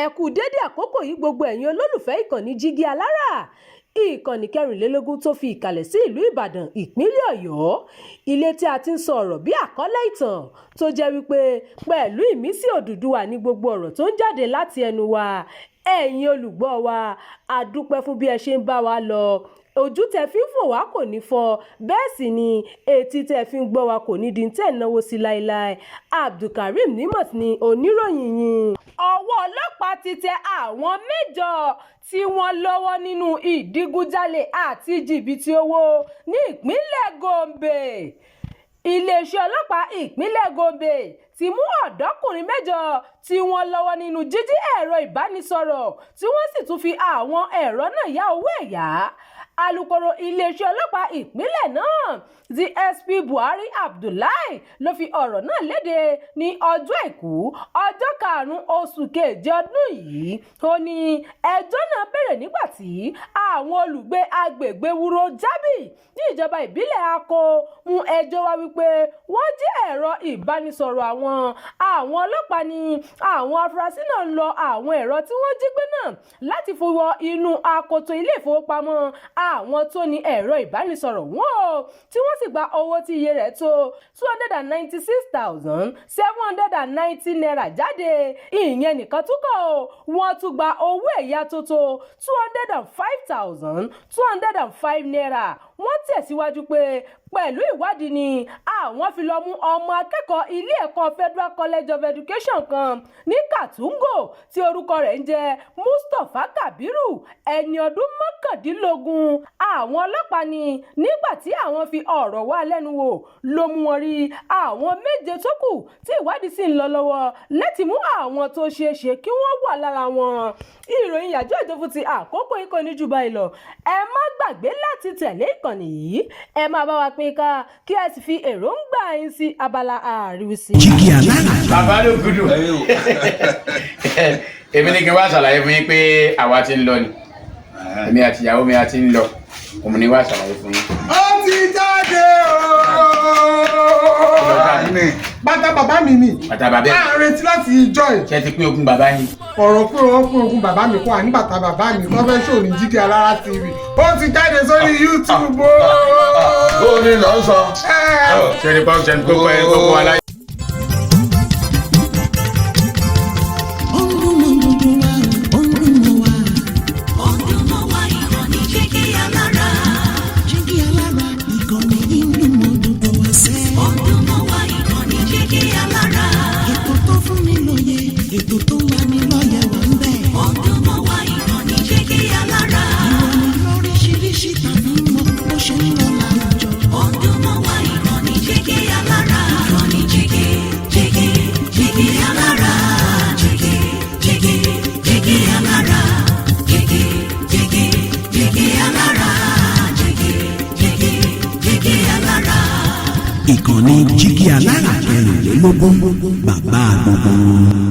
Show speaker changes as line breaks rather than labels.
ẹ kú dédé àkókò yìí gbogbo ẹ̀yin olólùfẹ́ ìkànnì Jígí Alára, ìkànnì 24 tó fi ìkàlẹ̀ sí ìlú Ìbàdàn, ìpínlẹ̀ Ọ̀yọ́, ilé tí a ti ń sọ ọ̀rọ̀ bí àkọ́lé ìtàn tó jẹ́ wípé pẹ̀lú ìmísí Odùduwà ní gbogbo ọ̀rọ̀ tó ń jáde láti ẹnu wa. Ẹ̀yin olùgbọ́ wa, a dúpẹ́ fún bí ẹ ṣe ń bá wa lọ. Ojú tẹ́ fi ń fò wá kò ní fọ́, bẹ́ẹ̀ sì ni etí tẹ́ fi ń gbọ́ wa kò ní di tẹ́ náwó sí láéláé. Abdulkareem Nimot ni oníròyìn yìí. Ọwọ́ ọlọ́pàá ti tẹ àwọn mẹjọ tí wọ́n lọ́wọ́ nínú ìdígùnjalè àti jìbìtì owó ní ìpínlẹ Gombe. Iléeṣẹ́ ọlọ́pàá ìpínlẹ̀ Gombe ti mú ọ̀dọ́kùnrin mẹ́jọ tí wọ́n lọ́wọ́ nínú jíjí ẹ̀rọ ìbánisọ̀rọ̀ tí wọ́n sì tún fi àwọn ẹ̀rọ náà yá owó ẹ̀yá. Alukoro iléeṣẹ́ ọlọ́pàá ìpínlẹ̀ náà DSP Buhari Abdullahi ló fi ọ̀rọ̀ náà léde ní ọjọ́ Àìkú ọjọ́ 5 oṣù keje ọdún yìí. Ó ní ẹjọ́ náà bẹ̀rẹ̀ nígbà tí àwọn olùgbé agbègbè Wúrò Jábì ní ìjọba ìbílẹ̀ Akko mú ẹjọ́ wá wípé wọ́n jí ẹ̀rọ ìbánisọ̀rọ̀ àwọn ọlọ́pàá ní àwọn afurasí náà ń lo àwọn ẹ̀rọ tí wọ́n jí gbé náà láti fi wọ inú akoto ilé ìfowópamọ́ àwọn tó ní ẹ̀rọ ìbánisọ̀rọ̀ wọn o, tí wọ́n sì gba owó tí iye rẹ̀ tó 296,790 naira jáde. Ìyẹn nìkan tún kọ́ o, wọ́n tún gba owó ẹ̀yà tó tó 205,205 naira. Wọ́n tẹ̀síwájú pé pẹ̀lú ìwádìí ni àwọn fi lọ mú ọmọ akẹ́kọ̀ọ́ ilé ẹ̀kọ́ Federal College of Education kan ní Katungo tí orúkọ rẹ̀ ń jẹ́ Mustapha Kabiru, ẹni ọdún 19. Àwọn ọlọ́pàá ní nígbà tí àwọn fi ọ̀rọ̀ wá lẹ́nu wò ló mú wọn rí àwọn 7 tó kù tí ìwádìí sì ń lọ lọ́wọ́ láti mú àwọn tó ṣeé ṣe kí wọ́n wà lára wọn. Ìròyìn yàjọ́ ìjọba ti àkókò yìí kò ní jù báyìí lọ. Ẹ má gbàgbé láti tẹ̀lé ìkànnì yìí, ẹ máa bá wa pín ká kí ẹ sì fi èròǹgbà yín sí abala àríwísí.
Jígí Alára.
Bàbá ló gudu. Èmi ní kí n wá ṣàlàyé fún yín pé àwa ti ń lọ ni. Èmi àti ìyàwó mi a ti ń lọ. Òun ni wá ṣàlàyé fún yín.
Ó ti jáde bàtà bàbá mi ni.
Bàtà bàbá ẹ̀.
A retí láti ìjọ ẹ̀.
Ṣé ti pín ogún bàbá yín?
Ọ̀rọ̀ pé wọ́n pín ogún bàbá mi kó wà ní bàtà bàbá mi tó fẹ́ ṣòro ní Jígí Alára TV. Ó ti jáde sórí YouTube o.
Ó ní lọ sọ.
Ṣé ní pọ́n ṣe ń gbogbo ẹ̀ gbogbo aláyé.
Ètò tó wà ní lọ́yẹ̀ wà ń bẹ̀. Ọdún mọ́ wá ìkànnì Jígí Alára. Ìròyìn lóríṣiríṣi tàbí mọ bó ṣe ń lọ láwùjọ. Ọdún mọ́ wá ìkànnì Jígí Alára. Ìkànnì Jígí Alára. Jígí Alára. Jígí Alára. Jígí Alára.
Ìkànnì Jígí Alára 24, bàbá gbogbo.